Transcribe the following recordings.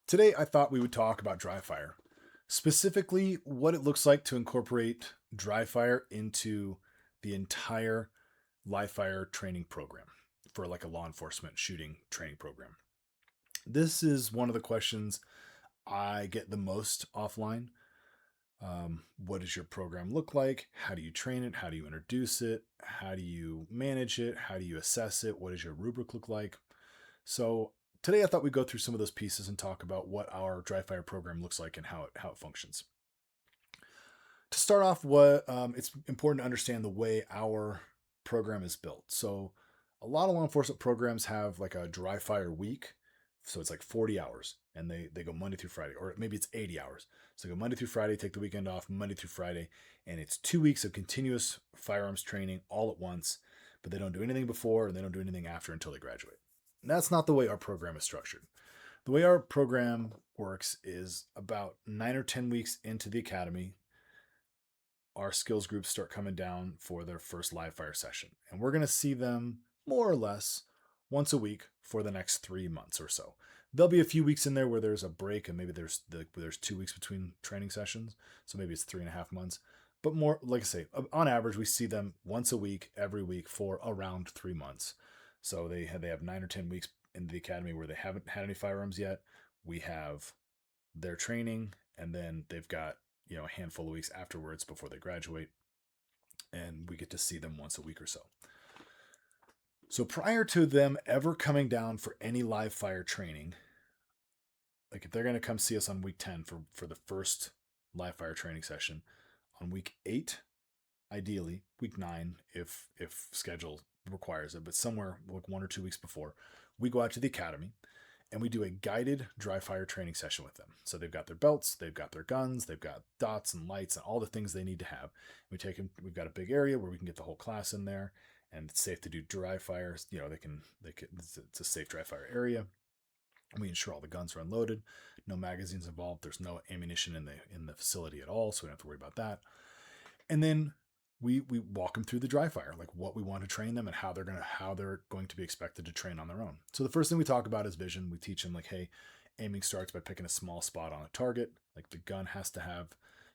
Today, I thought we would talk about dry fire, specifically what it looks like to incorporate dry fire into the entire live fire training program for like a law enforcement shooting training program. This is one of the questions I get the most offline. What does your program look like? How do you train it? How do you introduce it? How do you manage it? How do you assess it? What does your rubric look like? So today I thought we'd go through some of those pieces and talk about what our dry fire program looks like and how it functions. To start off, what it's important to understand the way our program is built. So a lot of law enforcement programs have like a dry fire week. So it's like 40 hours and they go Monday through Friday, or maybe it's 80 hours. So they go Monday through Friday, take the weekend off, Monday through Friday, and it's 2 weeks of continuous firearms training all at once, but they don't do anything before and they don't do anything after until they graduate. And that's not the way our program is structured. The way our program works is about 9 or 10 weeks into the academy, our skills groups start coming down for their first live fire session. And we're going to see them more or less once a week for the next 3 months or so. There'll be a few weeks in there where there's a break and maybe there's 2 weeks between training sessions. So maybe it's 3.5 months. But more, like I say, on average, we see them once a week, every week for around 3 months. So they have 9 or 10 weeks in the academy where they haven't had any firearms yet. We have their training, and then they've got a handful of weeks afterwards before they graduate, and we get to see them once a week or so. So prior to them ever coming down for any live fire training, like if they're going to come see us on week 10 for the first live fire training session, on week 8, ideally week 9 if schedule requires it, but somewhere like 1 or 2 weeks before, we go out to the academy and we do a guided dry fire training session with them. So they've got their belts, they've got their guns, they've got dots and lights and all the things they need to have. We take them. We've got a big area where we can get the whole class in there, and it's safe to do dry fires. They can. It's a safe dry fire area. We ensure all the guns are unloaded, no magazines involved. There's no ammunition in the facility at all, so we don't have to worry about that. And then we walk them through the dry fire, like what we want to train them and how they're going to be expected to train on their own. So the first thing we talk about is vision. We teach them like, hey, aiming starts by picking a small spot on a target. Like the gun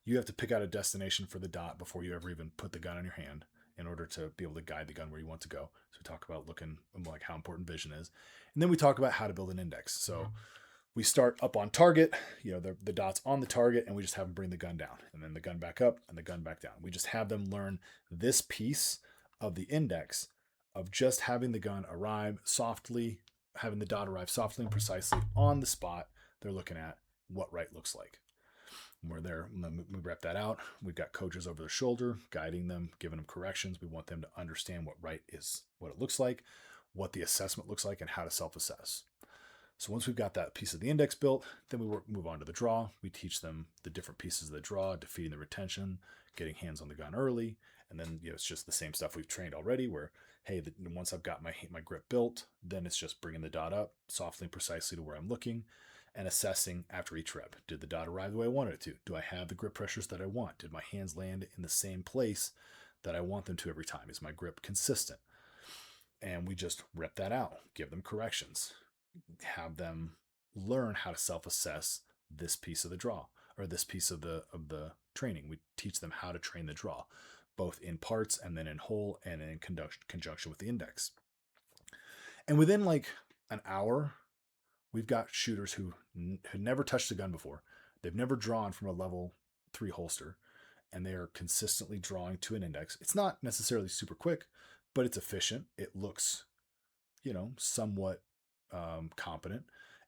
you have to pick out a destination for the dot before you ever even put the gun in your hand in order to be able to guide the gun where you want to go. So we talk about looking like how important vision is. And then we talk about how to build an index. So we start up on target, the dot's on the target, and we just have them bring the gun down, and then the gun back up and the gun back down. We just have them learn this piece of the index of just having the gun arrive softly, having the dot arrive softly and precisely on the spot they're looking at, what right looks like. When we're there, we wrap that out. We've got coaches over their shoulder guiding them, giving them corrections. We want them to understand what right is, what it looks like, what the assessment looks like, and how to self-assess. So once we've got that piece of the index built, then we move on to the draw. We teach them the different pieces of the draw, defeating the retention, getting hands on the gun early, and then it's just the same stuff we've trained already. Where once I've got my grip built, then it's just bringing the dot up softly and precisely to where I'm looking, and assessing after each rep. Did the dot arrive the way I wanted it to? Do I have the grip pressures that I want? Did my hands land in the same place that I want them to every time? Is my grip consistent? And we just rep that out, give them corrections, have them learn how to self-assess this piece of the draw or this piece of the training. We teach them how to train the draw, both in parts and then in whole and in conjunction with the index. And within like an hour, we've got shooters who had never touched a gun before. They've never drawn from a level 3 holster, and they are consistently drawing to an index. It's not necessarily super quick, but it's efficient. It looks, somewhat competent,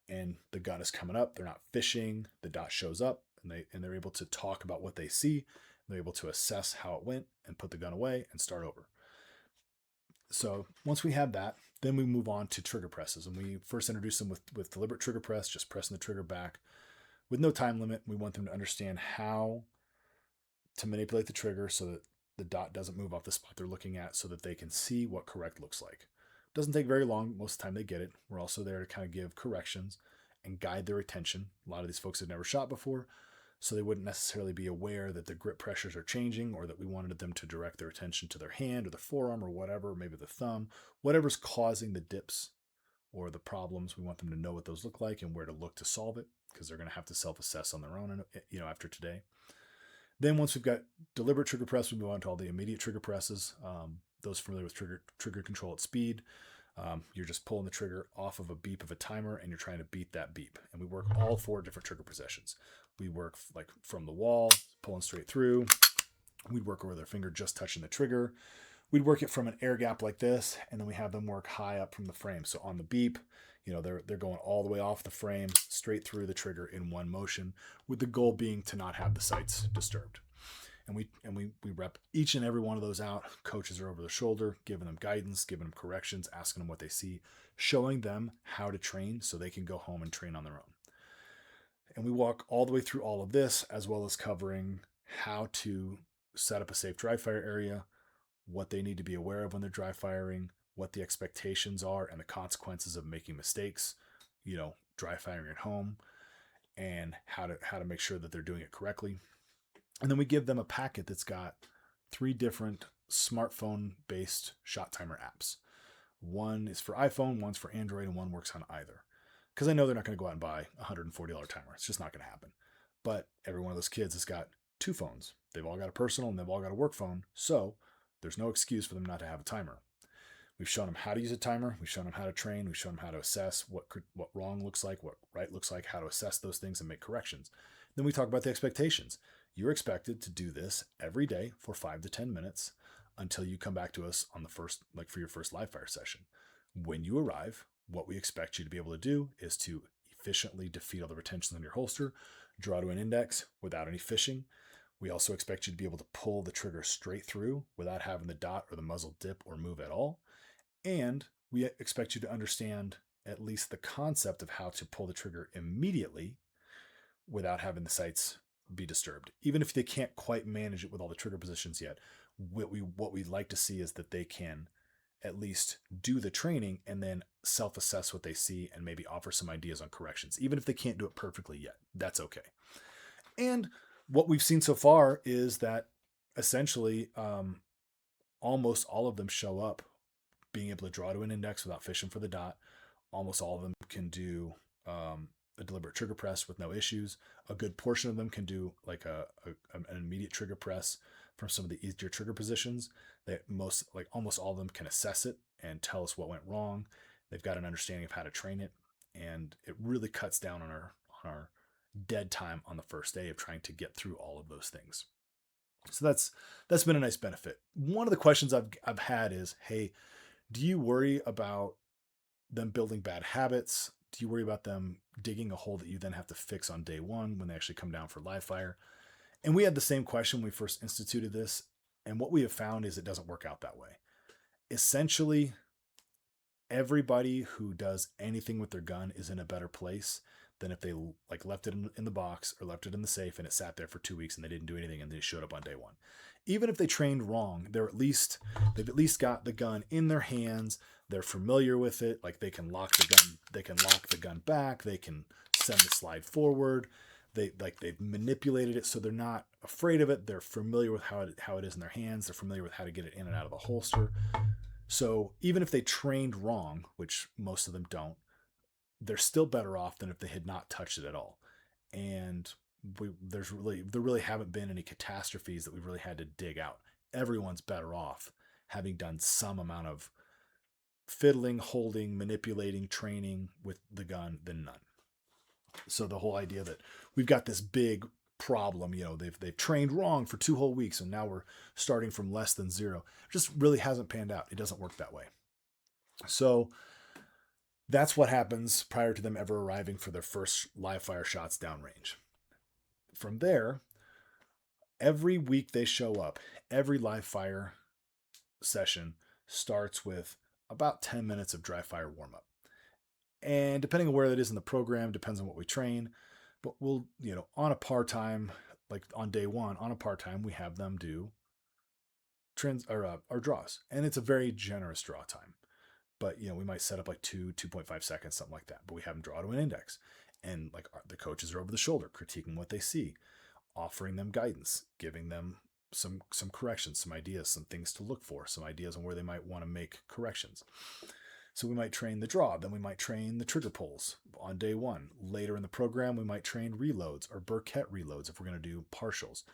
and the gun is coming up. They're not fishing. The dot shows up, and they're able to talk about what they see. They're able to assess how it went and put the gun away and start over. So once we have that, then we move on to trigger presses, and we first introduce them with deliberate trigger press, just pressing the trigger back with no time limit. We want them to understand how to manipulate the trigger so that the dot doesn't move off the spot they're looking at, so that they can see what correct looks like. Doesn't take very long. Most of the time they get it. We're also there to kind of give corrections and guide their attention. A lot of these folks have never shot before, so they wouldn't necessarily be aware that the grip pressures are changing, or that we wanted them to direct their attention to their hand or the forearm or whatever, maybe the thumb, whatever's causing the dips or the problems. We want them to know what those look like and where to look to solve it, because they're going to have to self-assess on their own, after today. Then once we've got deliberate trigger press, we move on to all the immediate trigger presses. Those familiar with trigger control at speed, you're just pulling the trigger off of a beep of a timer, and you're trying to beat that beep. And we work all 4 different trigger positions. We work like from the wall, pulling straight through. We'd work over their finger just touching the trigger. We'd work it from an air gap like this, and then we have them work high up from the frame. So on the beep, they're going all the way off the frame, straight through the trigger in one motion, with the goal being to not have the sights disturbed. And we rep each and every one of those out. Coaches are over their shoulder, giving them guidance, giving them corrections, asking them what they see, showing them how to train so they can go home and train on their own. And we walk all the way through all of this, as well as covering how to set up a safe dry fire area, what they need to be aware of when they're dry firing, what the expectations are and the consequences of making mistakes, dry firing at home, and how to make sure that they're doing it correctly. And then we give them a packet that's got 3 different smartphone-based shot timer apps. One is for iPhone, one's for Android, and one works on either. Because I know they're not going to go out and buy a $140 timer. It's just not going to happen. But every one of those kids has got 2 phones. They've all got a personal and they've all got a work phone. So there's no excuse for them not to have a timer. We've shown them how to use a timer. We've shown them how to train. We've shown them how to assess what wrong looks like, what right looks like, how to assess those things and make corrections. Then we talk about the expectations. You're expected to do this every day for 5 to 10 minutes until you come back to us on the first, for your first live fire session. When you arrive, what we expect you to be able to do is to efficiently defeat all the retentions in your holster, draw to an index without any fishing. We also expect you to be able to pull the trigger straight through without having the dot or the muzzle dip or move at all. And we expect you to understand at least the concept of how to pull the trigger immediately without having the sights be disturbed. Even if they can't quite manage it with all the trigger positions yet, what we'd like to see is that they can at least do the training and then self-assess what they see and maybe offer some ideas on corrections. Even if they can't do it perfectly yet, that's okay. And what we've seen so far is that essentially almost all of them show up being able to draw to an index without fishing for the dot. Almost all of them can do a deliberate trigger press with no issues. A good portion of them can do like an immediate trigger press from some of the easier trigger positions. Almost all of them can assess it and tell us what went wrong. They've got an understanding of how to train it, and it really cuts down on our dead time on the first day of trying to get through all of those things. So that's been a nice benefit. One of the questions I've had is, hey, do you worry about them building bad habits? Do you worry about them digging a hole that you then have to fix on day one when they actually come down for live fire? And we had the same question when we first instituted this. And what we have found is it doesn't work out that way. Essentially, everybody who does anything with their gun is in a better place than if they left it in the box or left it in the safe and it sat there for 2 weeks and they didn't do anything and they showed up on day one. Even if they trained wrong, they've at least got the gun in their hands. They're familiar with it. Like they can lock the gun back. They can send the slide forward. They've manipulated it so they're not afraid of it. They're familiar with how it is in their hands. They're familiar with how to get it in and out of the holster. So even if they trained wrong, which most of them don't, they're still better off than if they had not touched it at all. And there really haven't been any catastrophes that we've really had to dig out. Everyone's better off having done some amount of fiddling, holding, manipulating, training with the gun than none. So the whole idea that we've got this big problem, they've trained wrong for 2 whole weeks and now we're starting from less than 0, just really hasn't panned out. It doesn't work that way. So that's what happens prior to them ever arriving for their first live fire shots downrange. From there, every week they show up, every live fire session starts with about 10 minutes of dry fire warm up. And depending on where that is in the program, depends on what we train. But we'll, on a par time, like on day one, on a par time, we have them do our draws. And it's a very generous draw time. But, we might set up like 2.5 seconds, something like that. But we have them draw to an index. And the coaches are over the shoulder, critiquing what they see, offering them guidance, giving them some corrections, some ideas, some things to look for, some ideas on where they might want to make corrections. So we might train the draw, then we might train the trigger pulls on day one. Later in the program, we might train reloads or Burkett reloads if we're going to do partials.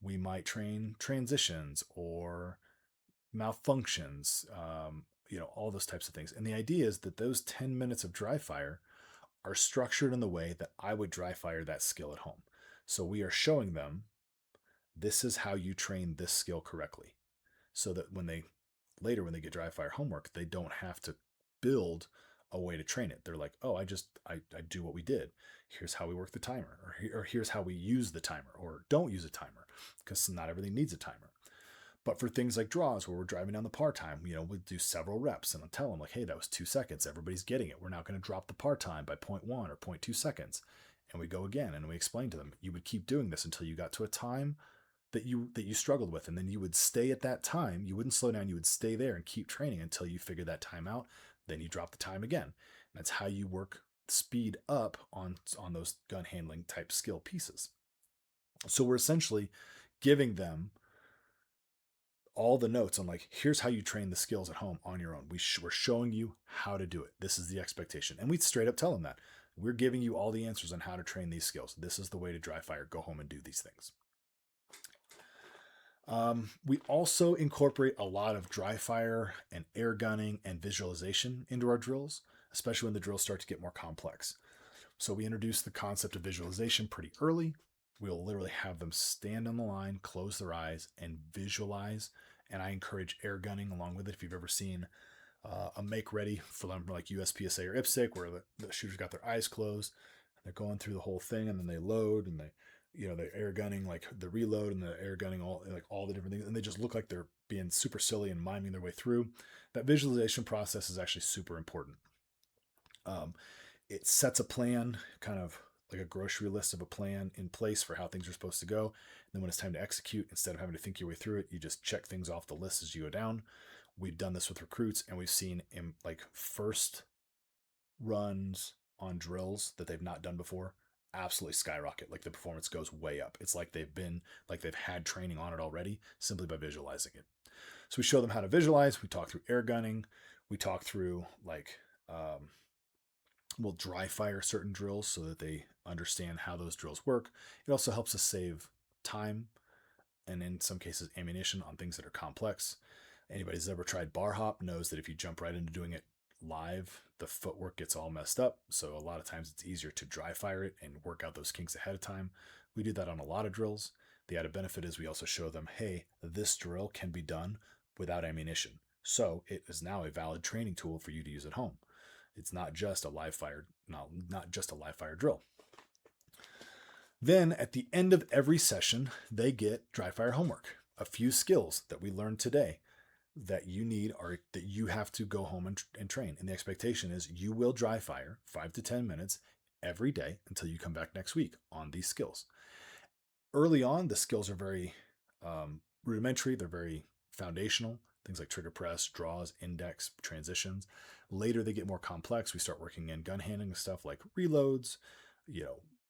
We might train transitions or malfunctions, all those types of things. And the idea is that those 10 minutes of dry fire are structured in the way that I would dry fire that skill at home. So we are showing them this is how you train this skill correctly. So that when they get dry fire homework, they don't have to build a way to train it. They're like, oh, I do what we did. Here's how we work the timer, or here's how we use the timer, or don't use a timer, because not everything needs a timer. But for things like draws where we're driving down the par time, we'll do several reps and I'll tell them like, hey, that was 2 seconds. Everybody's getting it. We're now going to drop the par time by 0.1 or 0.2 seconds. And we go again and we explain to them, you would keep doing this until you got to a time that you struggled with. And then you would stay at that time. You wouldn't slow down. You would stay there and keep training until you figure that time out. Then you drop the time again. And that's how you work speed up on those gun handling type skill pieces. So we're essentially giving them all the notes on like, here's how you train the skills at home on your own. We're showing you how to do it. This is the expectation. And we straight up tell them that. We're giving you all the answers on how to train these skills. This is the way to dry fire. Go home and do these things. We also incorporate a lot of dry fire and air gunning and visualization into our drills, especially when the drills start to get more complex. So we introduce the concept of visualization pretty early. We'll literally have them stand on the line, close their eyes, and visualize. And I encourage air gunning along with it. If you've ever seen a make ready for them like USPSA or IPSC, where the shooters got their eyes closed, and they're going through the whole thing, and then they load, and they're air gunning like the reload and the air gunning all the different things, and they just look like they're being super silly and miming their way through. That visualization process is actually super important. It sets a plan, kind of like a grocery list of a plan in place for how things are supposed to go. And then when it's time to execute, instead of having to think your way through it, you just check things off the list as you go down. We've done this with recruits, and we've seen in like first runs on drills that they've not done before absolutely skyrocket. Like the performance goes way up. It's like they've had training on it already simply by visualizing it. So we show them how to visualize. We talk through air gunning. We talk through we'll dry fire certain drills so that they understand how those drills work. It also helps us save time and in some cases ammunition on things that are complex. Anybody who's ever tried bar hop knows that if you jump right into doing it live, the footwork gets all messed up. So a lot of times it's easier to dry fire it and work out those kinks ahead of time. We do that on a lot of drills. The added benefit is we also show them, hey, this drill can be done without ammunition. So it is now a valid training tool for you to use at home. It's not just a live fire, not just a live fire drill. Then at the end of every session, they get dry fire homework, a few skills that we learned today that you need or that you have to go home and train. And the expectation is you will dry fire 5 to 10 minutes every day until you come back next week on these skills. Early on, the skills are very rudimentary. They're very foundational. Things like trigger press, draws, index, transitions. Later, they get more complex. We start working in gun handling stuff like reloads,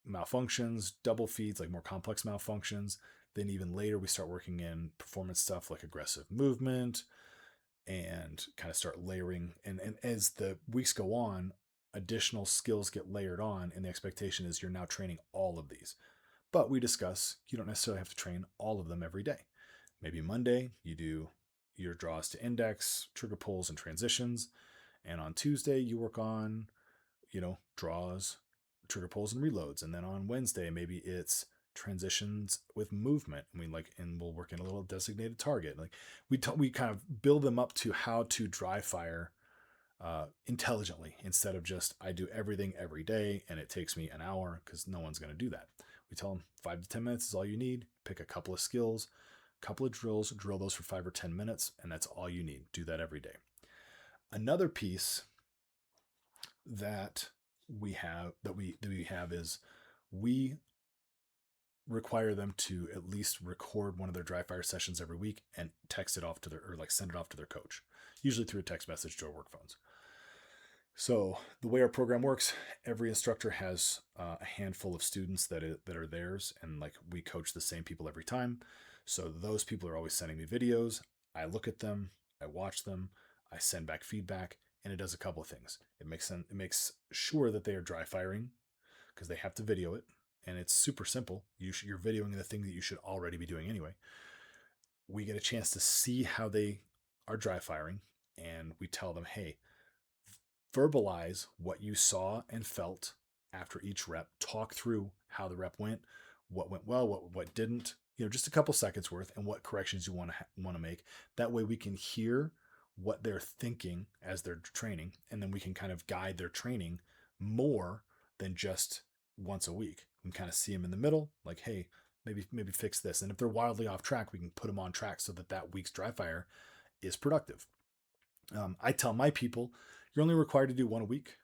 malfunctions, double feeds, like more complex malfunctions. Then even later, we start working in performance stuff like aggressive movement and kind of start layering. And as the weeks go on, additional skills get layered on. And the expectation is you're now training all of these. But we discuss you don't necessarily have to train all of them every day. Maybe Monday, you do your draws to index, trigger pulls, and transitions. And on Tuesday, you work on, draws, trigger pulls, and reloads. And then on Wednesday, maybe it's transitions with movement. And we'll work in a little designated target. Like we kind of build them up to how to dry fire intelligently instead of just I do everything every day and it takes me an hour, because no one's going to do that. We tell them 5 to 10 minutes is all you need. Pick a couple of skills, couple of drills, drill those for 5 or 10 minutes, and that's all you need. Do that every day. Another piece that we have is we require them to at least record one of their dry fire sessions every week and text it off to send it off to their coach, usually through a text message to our work phones. So the way our program works, every instructor has a handful of students that are theirs, and we coach the same people every time. So those people are always sending me videos. I look at them, I watch them, I send back feedback, and it does a couple of things. It makes sure that they are dry firing because they have to video it, and it's super simple. You're videoing the thing that you should already be doing anyway. We get a chance to see how they are dry firing, and we tell them, hey, verbalize what you saw and felt after each rep. Talk through how the rep went, what went well, what didn't. Just a couple seconds worth, and what corrections you want to make. That way, we can hear what they're thinking as they're training, and then we can kind of guide their training more than just once a week. We can kind of see them in the middle, like, hey, maybe fix this. And if they're wildly off track, we can put them on track so that week's dry fire is productive. I tell my people, you're only required to do one a week,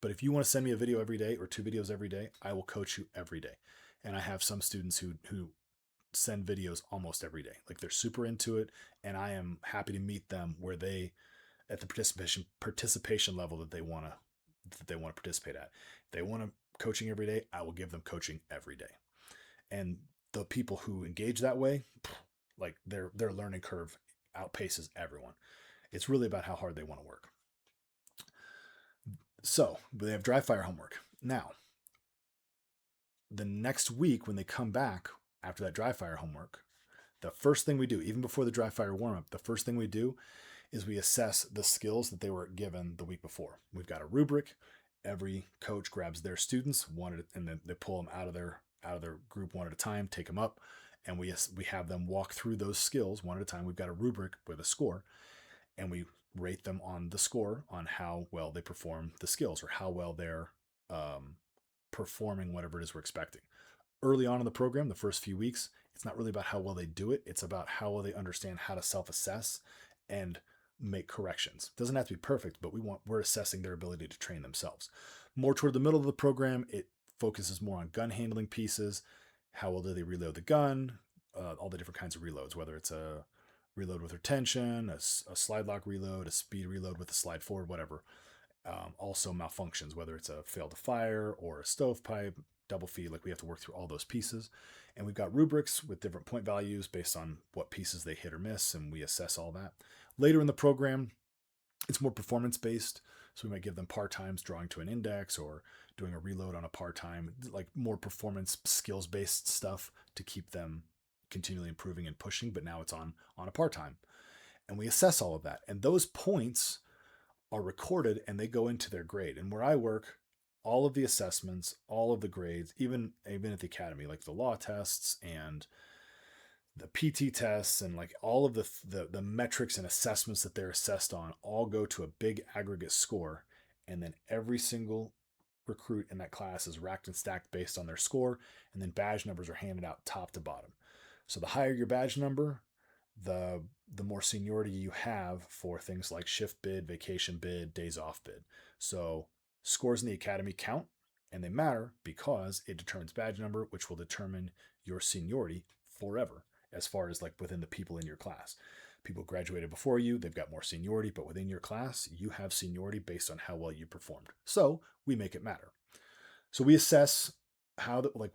but if you want to send me a video every day or 2 videos every day, I will coach you every day. And I have some students who send videos almost every day. Like, they're super into it, and I am happy to meet them where they at the participation level that they want to participate at. If they want coaching every day, I will give them coaching every day. And the people who engage that way, like, their learning curve outpaces everyone. It's really about how hard they want to work. So they have dry fire homework. Now, the next week when they come back after that dry fire homework, the first thing we do, even before the dry fire warm up, the first thing we do is we assess the skills that they were given the week before. We've got a rubric. Every coach grabs their students and then they pull them out of their group one at a time, take them up, and we have them walk through those skills one at a time. We've got a rubric with a score, and we rate them on the score on how well they perform the skills or how well they're performing whatever it is we're expecting. Early on in the program, the first few weeks, it's not really about how well they do it. It's about how well they understand how to self-assess and make corrections. It doesn't have to be perfect, but we're assessing their ability to train themselves. More toward the middle of the program, it focuses more on gun handling pieces. How well do they reload the gun? All the different kinds of reloads, whether it's a reload with retention, a slide lock reload, a speed reload with a slide forward, whatever. Also malfunctions, whether it's a fail to fire or a stovepipe, double feed, like we have to work through all those pieces. And we've got rubrics with different point values based on what pieces they hit or miss, and we assess all that. Later in the program, it's more performance-based, so we might give them par times drawing to an index or doing a reload on a par time, like more performance skills-based stuff to keep them continually improving and pushing, but now it's on a par time. And we assess all of that. And those points are recorded and they go into their grade. And where I work, all of the assessments, all of the grades, even at the academy, like the law tests and the PT tests and like all of the metrics and assessments that they're assessed on all go to a big aggregate score. And then every single recruit in that class is racked and stacked based on their score. And then badge numbers are handed out top to bottom. So the higher your badge number, the more seniority you have for things like shift bid, vacation bid, days off bid. So scores in the academy count, and they matter because it determines badge number, which will determine your seniority forever as far as like within the people in your class. People graduated before you, they've got more seniority, but within your class, you have seniority based on how well you performed. So we make it matter. So we assess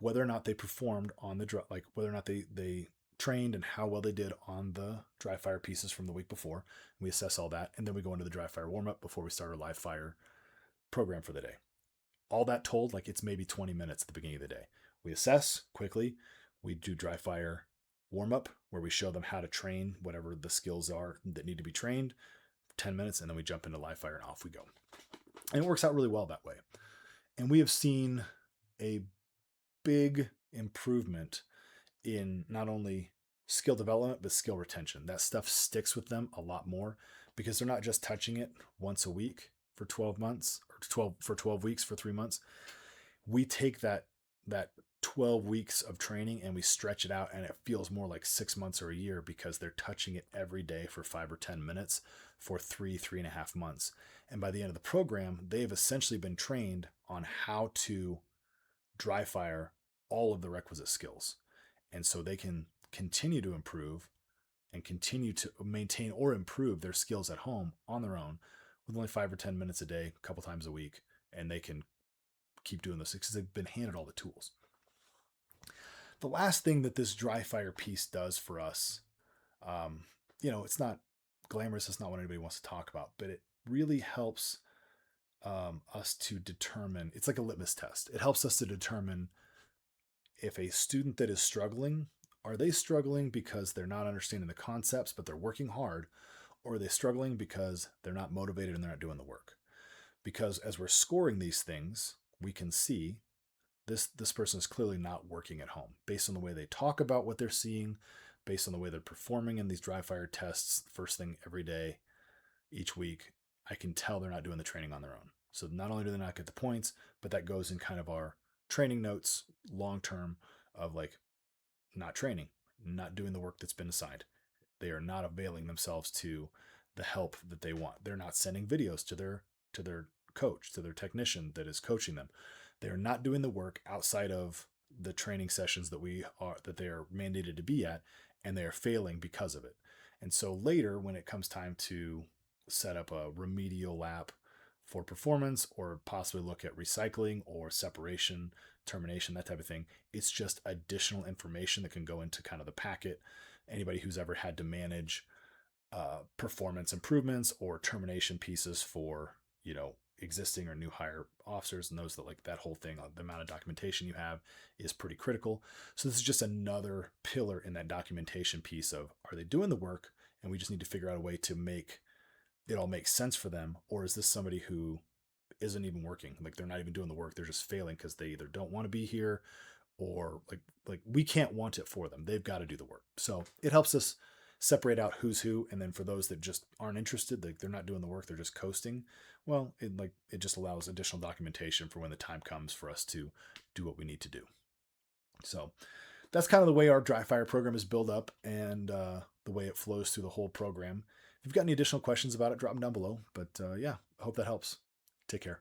whether or not they performed on the like whether or not they trained and how well they did on the dry fire pieces from the week before. We assess all that, and then we go into the dry fire warm up before we start our live fire program for the day. All that told, like, it's maybe 20 minutes at the beginning of the day. We assess quickly. We do dry fire warm up where we show them how to train whatever the skills are that need to be trained. 10 minutes, and then we jump into live fire and off we go. And it works out really well that way. And we have seen a big improvement in not only skill development, but skill retention. That stuff sticks with them a lot more because they're not just touching it once a week for 12 months or 12 weeks for 3 months. We take that 12 weeks of training and we stretch it out, and it feels more like 6 months or a year because they're touching it every day for 5 or 10 minutes for 3.5 months. And by the end of the program, they've essentially been trained on how to dry fire all of the requisite skills. And so they can continue to improve and continue to maintain or improve their skills at home on their own with only 5 or 10 minutes a day, a couple times a week. And they can keep doing this because they've been handed all the tools. The last thing that this dry fire piece does for us, it's not glamorous. It's not what anybody wants to talk about, but really helps us to determine. It's like a litmus test. It helps us to determine if a student that is struggling, are they struggling because they're not understanding the concepts but they're working hard, or are they struggling because they're not motivated and they're not doing the work? Because as we're scoring these things, we can see this person is clearly not working at home based on the way they talk about what they're seeing, based on the way they're performing in these dry fire tests first thing every day, each week. I can tell they're not doing the training on their own. So not only do they not get the points, but that goes in kind of our training notes long term of like not training, not doing the work that's been assigned. They are not availing themselves to the help that they want. They're not sending videos to their coach, to their technician that is coaching them. They are not doing the work outside of the training sessions that they are mandated to be at, and they are failing because of it. And so later, when it comes time to set up a remedial lap for performance or possibly look at recycling or separation, termination, that type of thing, it's just additional information that can go into kind of the packet. Anybody who's ever had to manage performance improvements or termination pieces for, existing or new hire officers and those that like that whole thing, the amount of documentation you have is pretty critical. So this is just another pillar in that documentation piece of, are they doing the work? And we just need to figure out a way to make it all make sense for them. Or is this somebody who isn't even working? Like they're not even doing the work. They're just failing because they either don't want to be here or like we can't want it for them. They've got to do the work. So it helps us separate out who's who. And then for those that just aren't interested, like they're not doing the work, they're just coasting. Well, it just allows additional documentation for when the time comes for us to do what we need to do. So that's kind of the way our dry fire program is built up and the way it flows through the whole program. If you've got any additional questions about it, drop them down below. But yeah, I hope that helps. Take care.